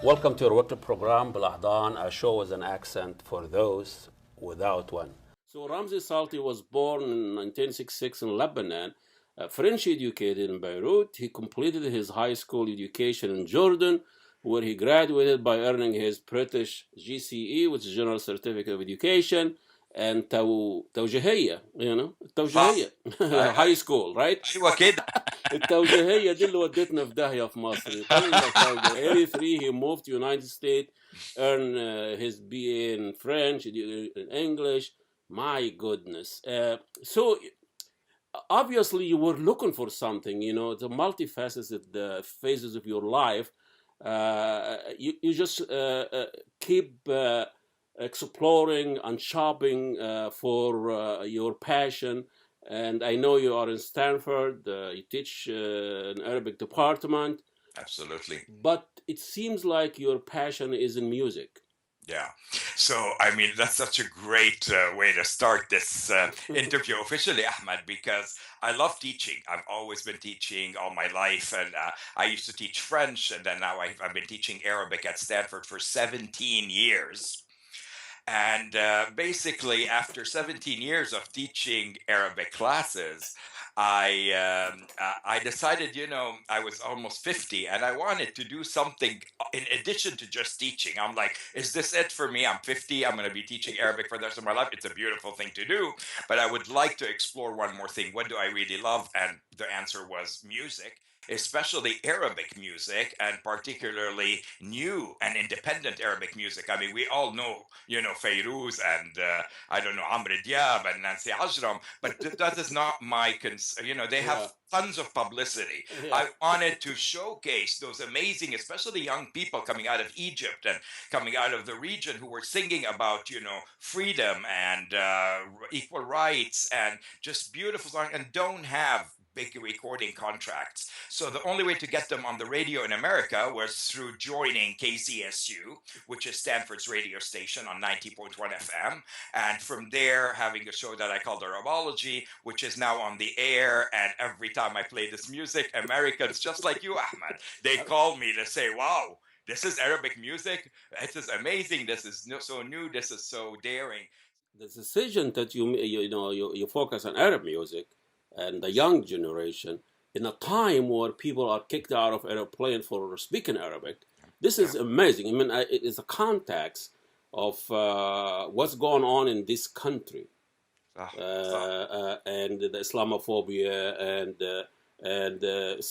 Welcome to our weekly program, Bel Ahdan, a show with an accent for those without one. So Ramzi Salti was born in 1966 in Lebanon, French educated in Beirut. He completed his high school education in Jordan, where he graduated by earning his British GCE, which is General Certificate of Education, and توجيهية, صح التوجيهية أي- high school, right? ايوه كده. التوجيهية دي اللي ودتنا في داهية في مصر. يطلع توجيه. 83 he moved to United States, earned his BA in French, in English. My goodness. So obviously you were looking for something, the multifaceted phases of your life. You just keep exploring and shopping for your passion. And I know you are in Stanford, you teach an Arabic department, Absolutely. but it seems like your passion is in music. Yeah. So, I mean, that's such a great way to start this interview officially, Ahmed, because I love teaching. I've always been teaching all my life, and I used to teach French, and then now I've been teaching Arabic at Stanford for 17 years. And basically, after 17 years of teaching Arabic classes, I decided, I was almost 50 and I wanted to do something in addition to just teaching. I'm like, is this it for me? I'm 50. I'm going to be teaching Arabic for the rest of my life. It's a beautiful thing to do, but I would like to explore one more thing. What do I really love? And the answer was music, especially Arabic music, and particularly new and independent Arabic music. I mean, we all know, Fairuz and I don't know, Amr Diab and Nancy Ajram, but that is not my they have Yeah. tons of publicity. Yeah. I wanted to showcase those amazing, especially young people coming out of Egypt and coming out of the region who were singing about, freedom and equal rights and just beautiful songs and don't have big recording contracts. So the only way to get them on the radio in America was through joining KCSU, which is Stanford's radio station on 90.1 FM. And from there, having a show that I called Arabology, which is now on the air. And every time I play this music, Americans, just like you, Ahmed, they call me to say, wow, this is Arabic music. This is amazing. This is so new. This is so daring. The decision that you focus on Arab music and the young generation in a time where people are kicked out of airplane for speaking Arabic, this is amazing. I mean, it is a context of what's going on in this country, and the Islamophobia and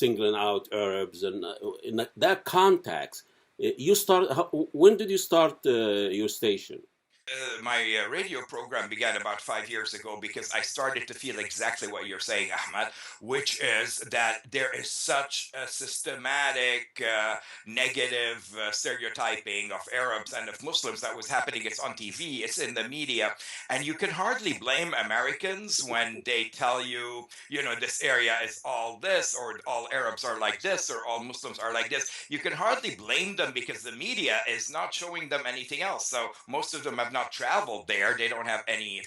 singling out Arabs, and in that context, you start. When did you start your station? My radio program began about 5 years ago because I started to feel exactly what you're saying, Ahmad, which is that there is such a systematic negative stereotyping of Arabs and of Muslims that was happening. It's on TV, it's in the media, and you can hardly blame Americans when they tell you, this area is all this, or all Arabs are like this, or all Muslims are like this. You can hardly blame them because the media is not showing them anything else. So most of them have not traveled there. They don't have any,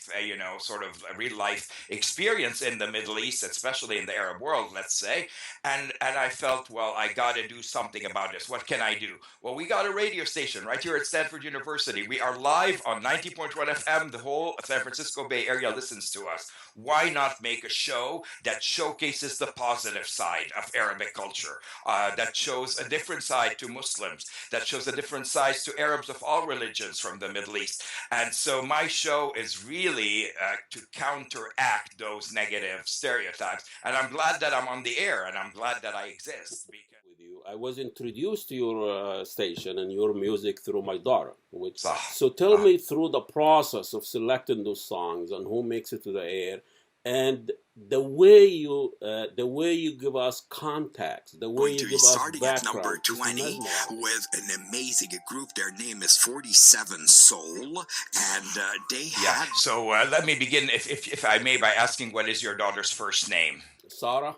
sort of real life experience in the Middle East, especially in the Arab world, let's say. And I felt, well, I got to do something about this. What can I do? Well, we got a radio station right here at Stanford University. We are live on 90.1 FM. The whole San Francisco Bay Area listens to us. Why not make a show that showcases the positive side of Arabic culture, that shows a different side to Muslims, that shows a different side to Arabs of all religions from the Middle East? And so my show is really to counteract those negative stereotypes. And I'm glad that I'm on the air, and I'm glad that I exist. With you, I was introduced to your station and your music through my daughter. صح. So tell me through the process of selecting those songs and who makes it to the air, and the way you give us context, the way you give us starting background. at number 20 is mesmerizing. with an amazing group. Their name is 47 Soul, and they Yeah. had So let me begin, if I may, by asking, what is your daughter's first name? Sarah.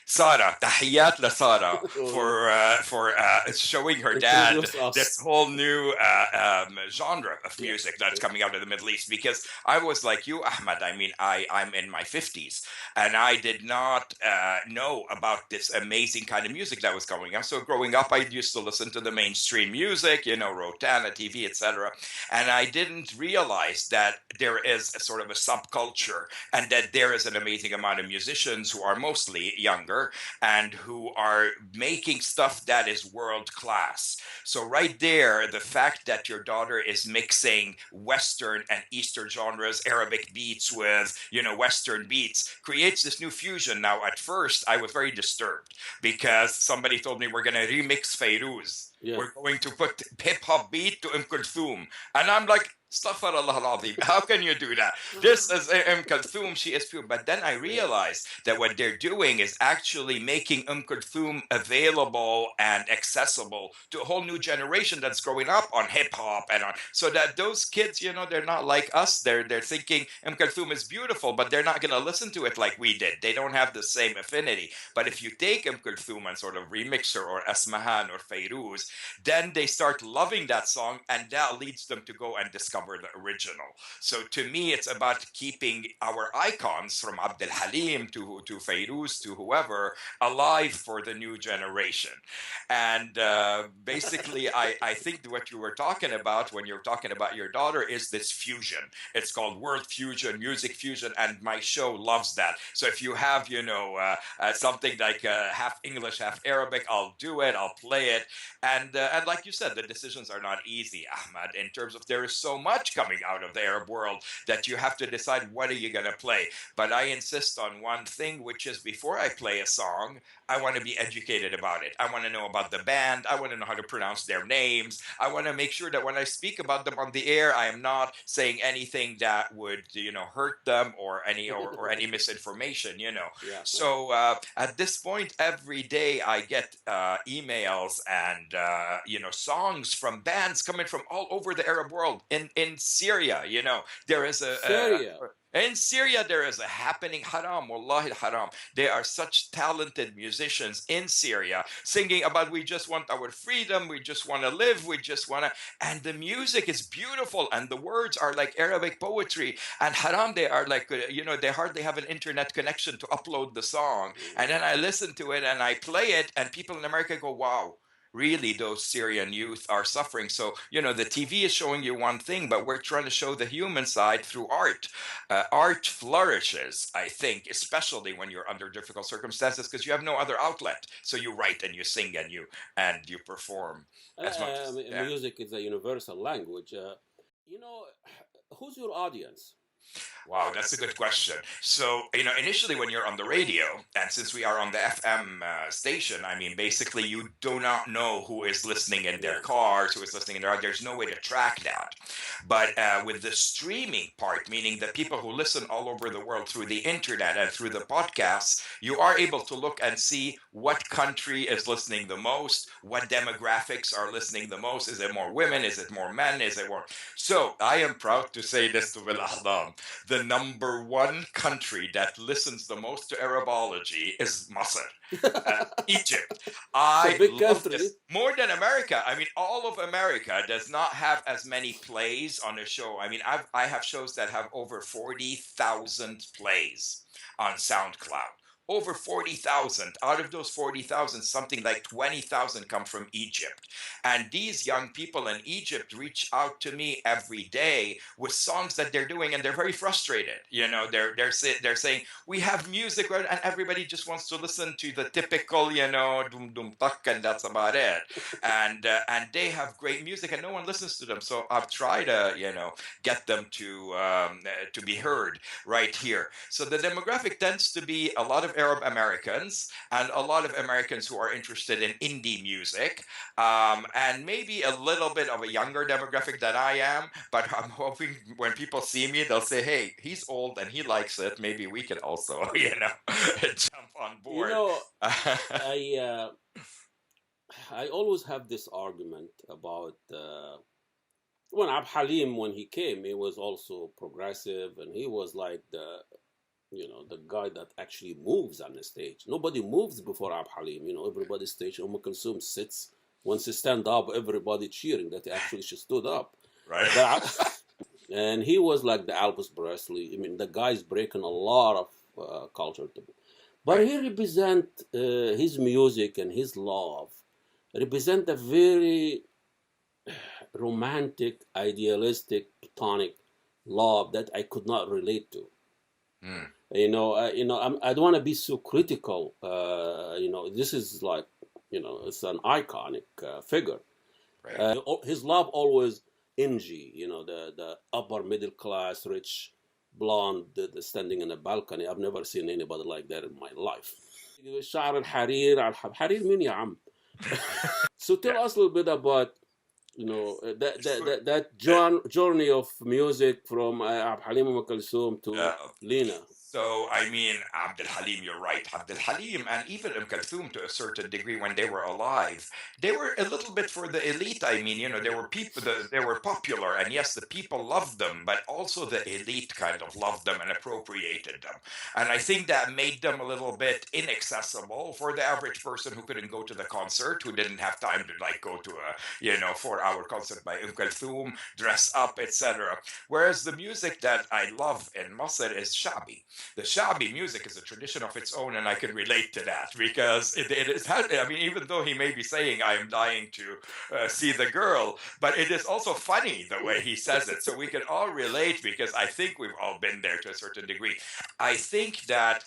Sarah, tahiyat la Sarah for showing her dad Introduce us. this whole new genre of music that's coming out of the Middle East. Because I was like you, Ahmad. I mean, I'm in my 50s, and I did not know about this amazing kind of music that was going on. So growing up, I used to listen to the mainstream music, Rotana, TV, etc. And I didn't realize that there is a sort of a subculture and that there is an amazing amount of musicians who are mostly younger and who are making stuff that is world class. So right there, the fact that your daughter is mixing Western and Eastern genres, Arabic beats with, Western beats, creates this new fusion. Now, at first, I was very disturbed because somebody told me we're going to remix Fairuz. Yeah. We're going to put hip hop beat to Kulthum. And I'm like, Astaghfirullah al-Azim. How can you do that? This is Kulthum, she is pure. But then I realized that what they're doing is actually making Kulthum available and accessible to a whole new generation that's growing up on hip hop and on. So that those kids, they're not like us. They're thinking Kulthum is beautiful, but they're not going to listen to it like we did. They don't have the same affinity. But if you take Kulthum and sort of remix her or Asmahan or Fairuz, then they start loving that song, and that leads them to go and discover the original. So to me, it's about keeping our icons from Abdul Halim to Fairuz to whoever alive for the new generation. And basically, I think what you were talking about when you're talking about your daughter is this fusion. It's called world fusion, music fusion, and my show loves that. So if you have, something like half English, half Arabic, I'll do it, I'll play it. And like you said, the decisions are not easy, Ahmad, in terms of there is so much coming out of the Arab world that you have to decide what are you going to play. But I insist on one thing, which is before I play a song, I want to be educated about it. I want to know about the band. I want to know how to pronounce their names. I want to make sure that when I speak about them on the air, I am not saying anything that would, hurt them or any misinformation, Yeah. So at this point, every day I get emails and songs from bands coming from all over the Arab world. In Syria, there is Syria. in Syria, there is a happening, haram, wallahi haram. They are such talented musicians in Syria singing about we just want our freedom, we just want to live, we just want to, and the music is beautiful and the words are like Arabic poetry. And haram, they are like, they hardly have an internet connection to upload the song. And then I listen to it and I play it and people in America go, wow. Really, those Syrian youth are suffering. So, the TV is showing you one thing, but we're trying to show the human side through art. Art flourishes, I think, especially when you're under difficult circumstances because you have no other outlet. So you write and you sing and you perform as much as, Music is a universal language. Who's your audience? Wow, that's a good question. So, initially when you're on the radio, and since we are on the FM station, I mean, basically you do not know who is listening in their cars, who is listening in their, there's no way to track that. But with the streaming part, meaning the people who listen all over the world through the internet and through the podcasts, you are able to look and see what country is listening the most, what demographics are listening the most. Is it more women? Is it more men? Is it more? So I am proud to say this to Bel Ahdan. The number one country that listens the most to Arabology is Masr, Egypt. I love this more than America. I mean, all of America does not have as many plays on a show. I mean, I have shows that have over 40,000 plays on SoundCloud. Over 40,000. Out of those 40,000, something like 20,000 come from Egypt. And these young people in Egypt reach out to me every day with songs that they're doing, and they're very frustrated. They're saying, we have music, and everybody just wants to listen to the typical, dum dum tak, and that's about it. And they have great music, and no one listens to them. So I've tried to, get them to be heard right here. So the demographic tends to be a lot of Arab Americans and a lot of Americans who are interested in indie music, and maybe a little bit of a younger demographic than I am. But I'm hoping when people see me, they'll say, "Hey, he's old and he likes it. Maybe we can also, jump on board." I always have this argument about when Abd Halim, when he came, he was also progressive, and he was like the guy that actually moves on the stage. Nobody moves before Abd Halim. Everybody stage. Kulthum sits. Once he stand up, everybody cheering that actually she stood up. Right. And he was like the Elvis Presley. I mean, the guy's breaking a lot of culture to be. But Right. he represent his music and his love represent a very romantic, idealistic, platonic love that I could not relate to. Mm. I don't want to be so critical. This is like, it's an iconic figure. Right. His love always Ingy, the upper middle class, rich, blonde, standing in a balcony. I've never seen anybody like that in my life. شعر الحرير على حرير مين يا عم? So Yeah. tell us a little bit about So, that uh, journey of music from Abd Halim Kulthum to uh, Lena. So, I mean, Abdul Halim, you're right. Abdul Halim and even Kulthum to a certain degree when they were alive, they were a little bit for the elite. I mean, there were people, they were popular, and yes, the people loved them, but also the elite kind of loved them and appropriated them. And I think that made them a little bit inaccessible for the average person who couldn't go to the concert, who didn't have time to like go to a, 4-hour concert by Kulthum, dress up, etc. Whereas the music that I love in Masr is Shabi. The Shabi music is a tradition of its own, and I can relate to that because it is. I mean, even though he may be saying, "I am dying to see the girl," but it is also funny the way he says it. So we can all relate because I think we've all been there to a certain degree. I think that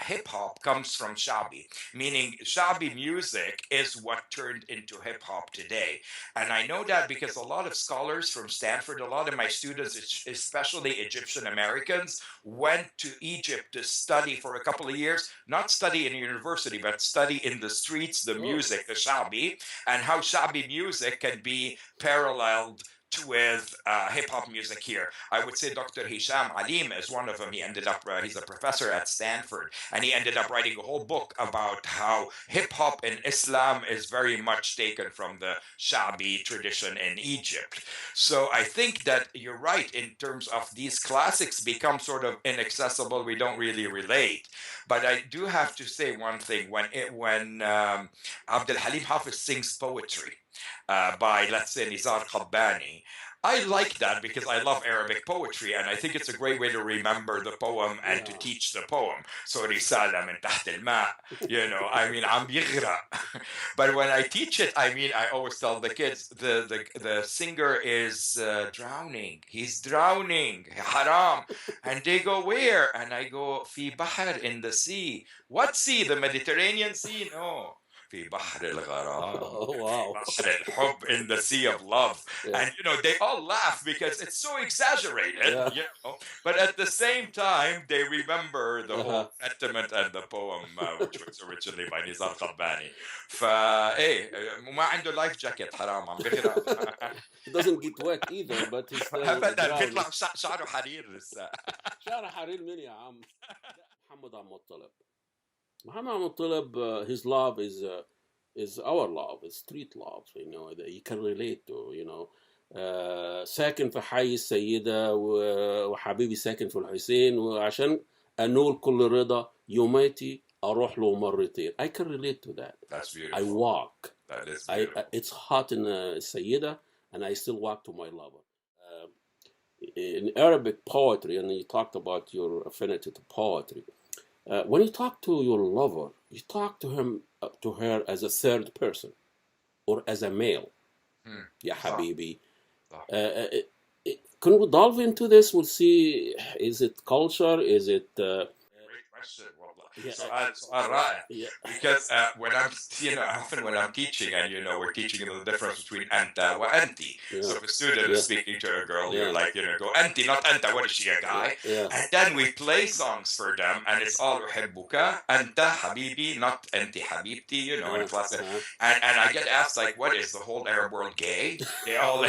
hip hop comes from Shabi, meaning Shabi music is what turned into hip hop today. And I know that because a lot of scholars from Stanford, a lot of my students, especially Egyptian Americans, went to Egypt to study for a couple of years, not study in a university, but study in the streets, the Oh, music, the Shabi, and how Shabi music can be paralleled with hip hop music here. I would say Dr. Hisham Alim is one of them. He ended up, he's a professor at Stanford, and he ended up writing a whole book about how hip hop in Islam is very much taken from the Shabi tradition in Egypt. So I think that you're right in terms of these classics become sort of inaccessible. We don't really relate. But I do have to say one thing: when Abdul Halim Hafiz sings poetry by, let's say, Nizar Qabbani, I like that because I love Arabic poetry and I think it's a great way to remember the poem and to yeah. teach the poem. So رسالة من تحت الماء, I mean, عم يغرق. But when I teach it, I mean, I always tell the kids the singer is drowning. He's drowning. Haram. And they go, where? And I go, في بحر, in the sea. What sea? The Mediterranean Sea? No. في بحر الغرام. Oh, في wow. بحر الحب, in the sea of love. Yeah. And they all laugh because it's so exaggerated, Yeah. but at the same time they remember the Uh-huh. whole sentiment and the poem, which was originally by Nizar Qabbani. فايه وما عنده لايف جاكيت, حرام عم بغرق. He doesn't get wet either, but he's still ابدا drowning. بيطلع شعره حرير لسه. شعر حرير مين يا عم؟ محمد عبد المطلب. محمد عبد المطلب, his love is our love, is street love, that you can relate to, ساكن في حي السيدة وحبيبي ساكن في الحسين وعشان أنول كل رضا يوماتي أروح له مرتين. I can relate to that. That's I beautiful. walk. That is beautiful. It's hot in السيدة and I still walk to my lover. In Arabic poetry, and you talked about your affinity to poetry. When you talk to your lover, you talk to him, to her as a third person, or as a male. Ya habibi. Can we delve into this? We'll see. Is it culture? Is it? Great question. سؤال رائع. Yeah. Because when I'm, often when I'm teaching, and we're teaching the difference between anta wa anti. Yeah. So if a student is speaking to a girl, you're like, go anti, not anta. What is she, a guy? Yeah. And then we play songs for them, and it's all uhibbuka, anta habibi, not anti habibti, in class. And I get asked, like, what is the whole Arab world gay? They're all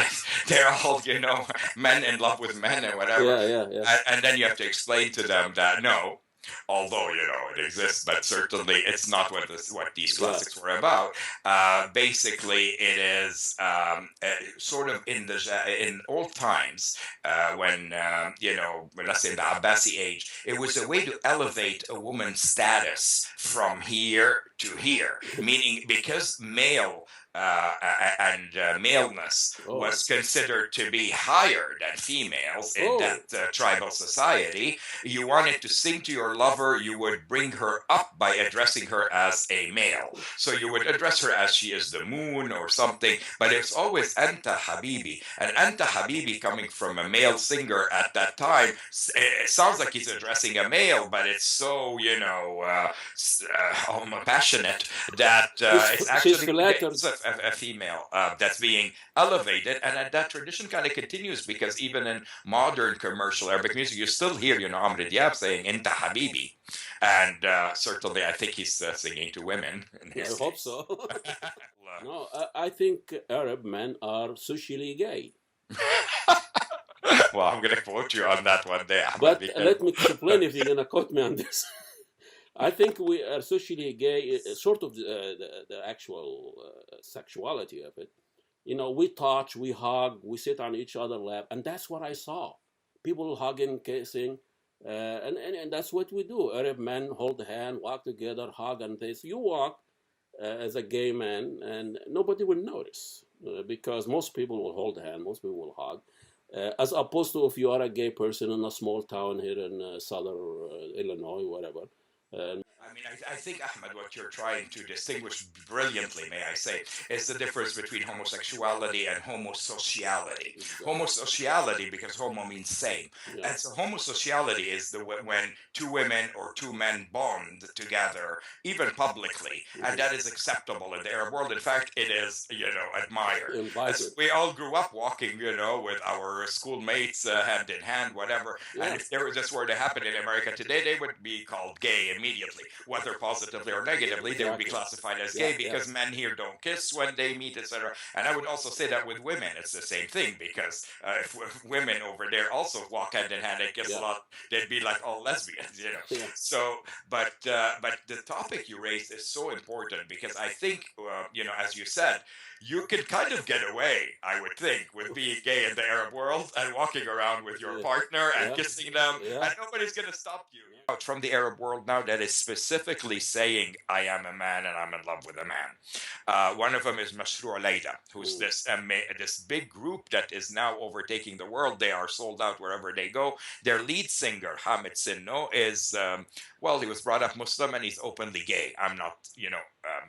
men in love with men and whatever. Yeah. And then you have to explain to them that no, although it exists, but certainly it's not what these classics were about. Basically, it is sort of in old times, when let's say in the Abbasi age, it was a way to elevate a woman's status from here to here, meaning because male and maleness was considered to be higher than females in that tribal society. You wanted to sing to your lover, you would bring her up by addressing her as a male. So you would address her as she is the moon or something, but it's always Anta Habibi. And Anta Habibi, coming from a male singer at that time, it sounds like he's addressing a male, but it's so, passionate that it's actually it's a female that's being elevated, and that tradition kind of continues because even in modern commercial Arabic music, you still hear, Amr Diab saying "Inta Habibi," and certainly I think he's singing to women. I hope so. No, I think Arab men are socially gay. Well, I'm going to quote you on that one day. But let me explain if you're going to quote me on this. I think we are socially gay, sort of the actual sexuality of it. We touch, we hug, we sit on each other's lap, and that's what I saw. People hugging, kissing, and that's what we do. Arab men hold the hand, walk together, hug, and this. You walk as a gay man, and nobody will notice because most people will hold the hand, most people will hug. As opposed to if you are a gay person in a small town here in southern Illinois, whatever. I mean, I think, Ahmed, what you're trying to distinguish brilliantly, may I say, is the difference between homosexuality and homosociality. Exactly. Homosociality, because homo means same. Yeah. And so homosociality is when two women or two men bond together, even publicly, and that is acceptable in the Arab world. In fact, it is, admired. As we all grew up walking, with our schoolmates hand in hand, whatever. Yeah. And if this were to happen in America today, they would be called gay immediately, whether positively or negatively. They would be classified as gay because men here don't kiss when they meet, etc. And I would also say that with women, it's the same thing because if women over there also walk hand in hand and kiss a lot, they'd be like all lesbians, So, but the topic you raised is so important because I think, as you said, you can kind of get away, I would think, with being gay in the Arab world and walking around with your partner and kissing them, and nobody's going to stop you. From the Arab world now that is specifically saying, I am a man and I'm in love with a man. One of them is Mashrou' Layla, who's this big group that is now overtaking the world. They are sold out wherever they go. Their lead singer, Hamid Sinno, is, he was brought up Muslim and he's openly gay. I'm not,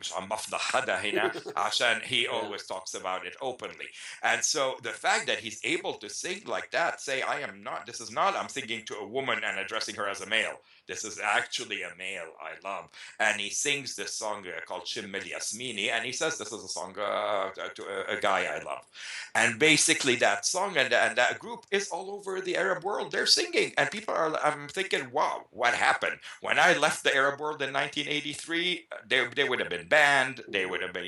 مش عم بفضح حدا هنا عشان he always talks about it openly. And so the fact that he's able to sing like that, say, this is not, I'm singing to a woman and addressing her as a male. This is actually a male I love. And he sings this song called Shimmel Yasmini, and he says this is a song to a guy I love. And basically that song and that group is all over the Arab world. They're singing, and people are, I'm thinking, wow, what happened? When I left the Arab world in 1983, they would have been banned. They would have been,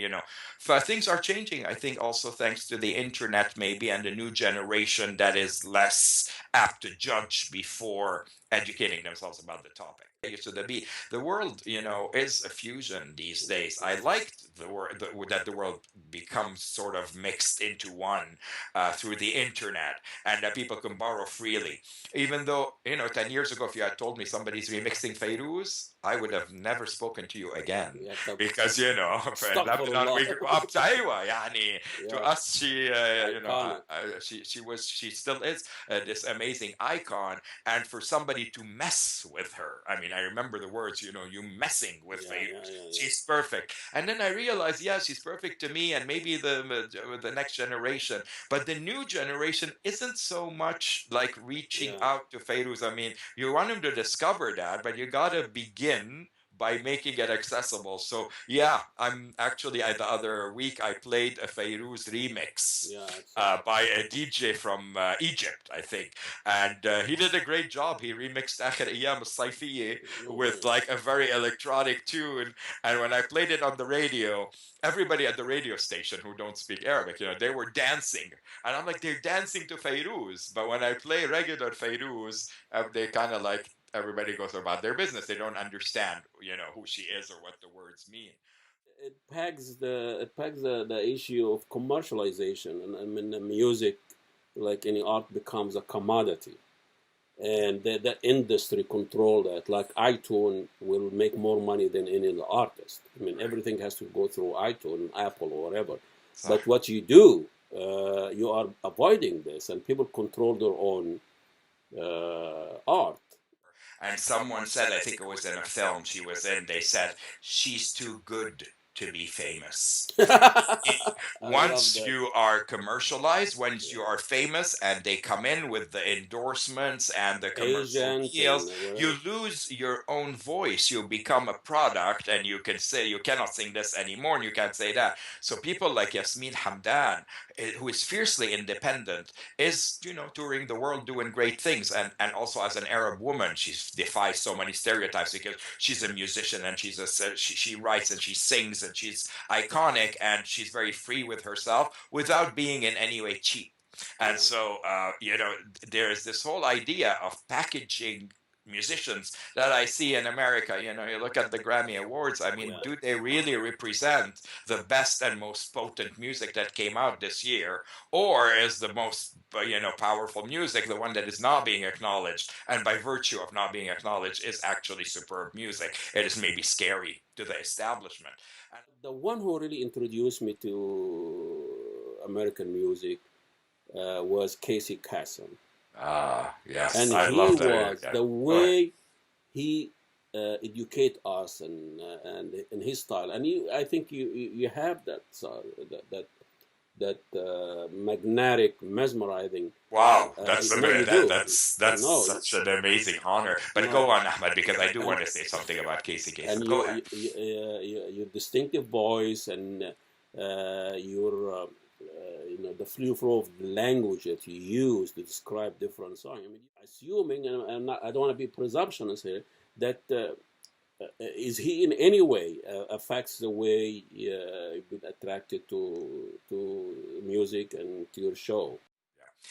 things are changing, I think, also thanks to the internet maybe and the new generation that is less apt to judge before educating themselves about the topic. So the world, is a fusion these days. I liked that the world becomes sort of mixed into one through the internet, and that people can borrow freely. Even though, 10 years ago, if you had told me somebody's remixing Fairuz, I would have never spoken to you again. Because, Lebanon, we grew up to us, she still is this amazing icon. And for somebody to mess with her, I mean, I remember the words, you messing with Fairuz. She's perfect. And then I realized, she's perfect to me and maybe the next generation. But the new generation isn't so much like reaching out to Fairuz. I mean, you want them to discover that, but you got to begin by making it accessible. So I'm actually, the other week I played a Fairuz remix by a DJ from Egypt, I think, and he did a great job. He remixed Akhir Ayyam Al-Sayfiyya with like a very electronic tune, and when I played it on the radio, everybody at the radio station who don't speak Arabic, they were dancing, and I'm like, they're dancing to Fairuz, but when I play regular Fairuz, they kind of like, everybody goes about their business. They don't understand, who she is or what the words mean. It pegs the issue of commercialization, and I mean, the music, like any art, becomes a commodity. and the industry control that. Like iTunes will make more money than any other artist. I mean, everything has to go through iTunes, Apple, or whatever. So, But what you do, you are avoiding this, and people control their own art. and someone said, I think it was in a film she was in, they said, she's too good to be famous. I love Once that. you are commercialized, once you are famous and they come in with the endorsements and the commercial Agent deals, and whatever. you lose your own voice. You become a product, and you can say you cannot sing this anymore and you can't say that. So people like Yasmin Hamdan, who is fiercely independent, is, touring the world doing great things. And also as an Arab woman, she defies so many stereotypes because she's a musician and she writes and she sings and she's iconic, and she's very free with herself without being in any way cheap. And so, there's this whole idea of packaging musicians that I see in America. You look at the Grammy Awards. I mean, do they really represent the best and most potent music that came out this year? Or is the most, powerful music the one that is not being acknowledged? And by virtue of not being acknowledged, is actually superb music. It is maybe scary to the establishment. The one who really introduced me to American music was Casey Kasem, Yes, and I he love that. was Yeah. the Go ahead. way he educate us and in his style, and I think you have that magnetic, mesmerizing. Wow, that's No, you do. that's No, such an amazing honor. But no, go on, Ahmed, because I do want to say something about Casey and Kasem. Go ahead. your distinctive voice and your the flow of the language that you use to describe different songs. I mean, assuming, and I don't want to be presumptuous here, that is he in any way affects the way you've been attracted to music and to your show?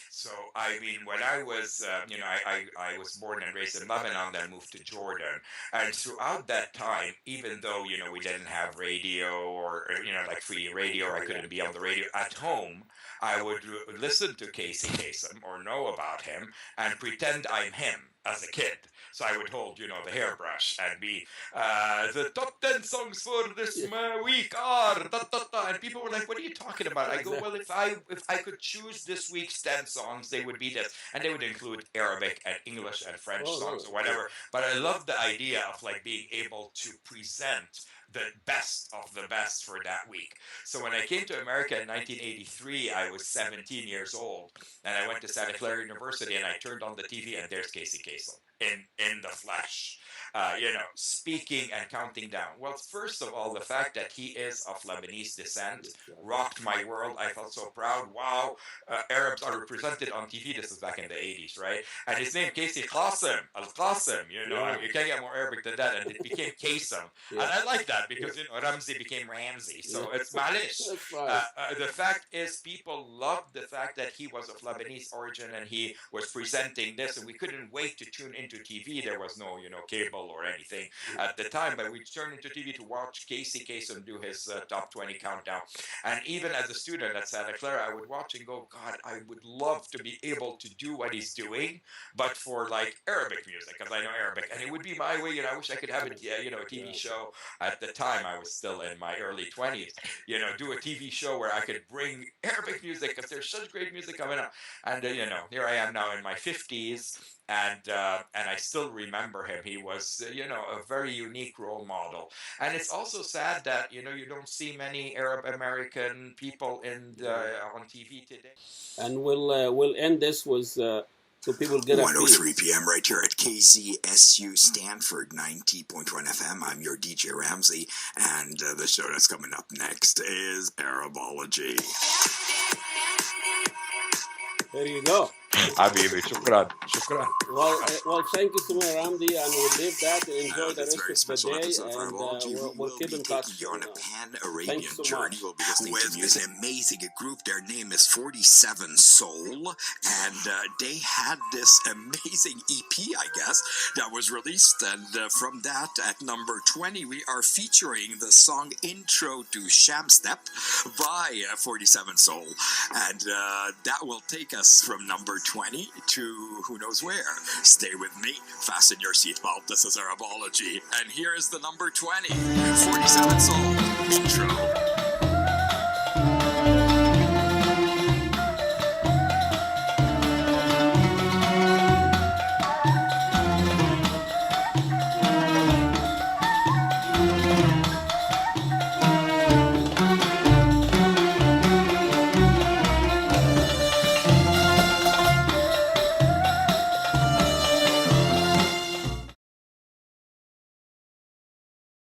So, I mean, when I was, I was born and raised in Lebanon, then moved to Jordan. And throughout that time, even though, we didn't have radio or, like free radio, or I couldn't be on the radio at home, I would listen to Casey Kasem or know about him and pretend I'm him as a kid. So I would hold, the hairbrush and be, the top 10 songs for this week are, da, da, da. And people were like, what are you talking about? I go, well, if I could choose this week's 10 songs, they would be this. And they would include Arabic and English and French Oh, songs or really? whatever. But I love the idea of like being able to present the best of the best for that week. So when I came to America in 1983, I was 17 years old, and I went to Santa Clara University, and I turned on the TV, and there's Casey Kasem in the flesh, speaking and counting down. Well, first of all, the fact that he is of Lebanese descent rocked my world. I felt so proud. Wow, Arabs are represented on TV. This is back in the 80s, right? And his name, Casey Qasim, Al Qasim, Yeah. you can't get more Arabic than that. And it became Kasem. And I like that because, Ramzi became Ramzi. So it's Malish. That's fine. The fact is, people loved the fact that he was of Lebanese origin and he was presenting this, and we couldn't wait to tune into TV. There was no, cable or anything at the time, but we turned into TV to watch Casey Kasem do his top 20 countdown. And even as a student at Santa Clara, I would watch and go, God, I would love to be able to do what he's doing, but for like Arabic music, because I know Arabic, and it would be my way. I wish I could have a TV show. At the time, I was still in my early 20s. Do a TV show where I could bring Arabic music because there's such great music coming out. And here I am now in my 50s, and I still remember him. He was a very unique role model. And it's also sad that you don't see many Arab American people on TV today. And we'll end this with so people get a 103 feel. p.m. right here at KZSU Stanford 90.1 FM. I'm your DJ Ramzi, and the show that's coming up next is Arabology. There you go. Habibi, shukran, shukran. Well, thank you so much, Ramdi, and we'll leave that and enjoy the This rest very of the special day, episode of and Arabology, we'll keep be in taking touch. you on a pan-Arabian Thanks so journey. much. We'll be listening to music. An amazing group. Their name is 47 Soul, and they had this amazing EP, I guess, that was released. And from that, at number 20, we are featuring the song Intro to Sham Step by 47 Soul. And that will take us from number 20 to who knows where. Stay with me. Fasten your seatbelt. This is our apology. And here is the number 20. 47 Soul intro.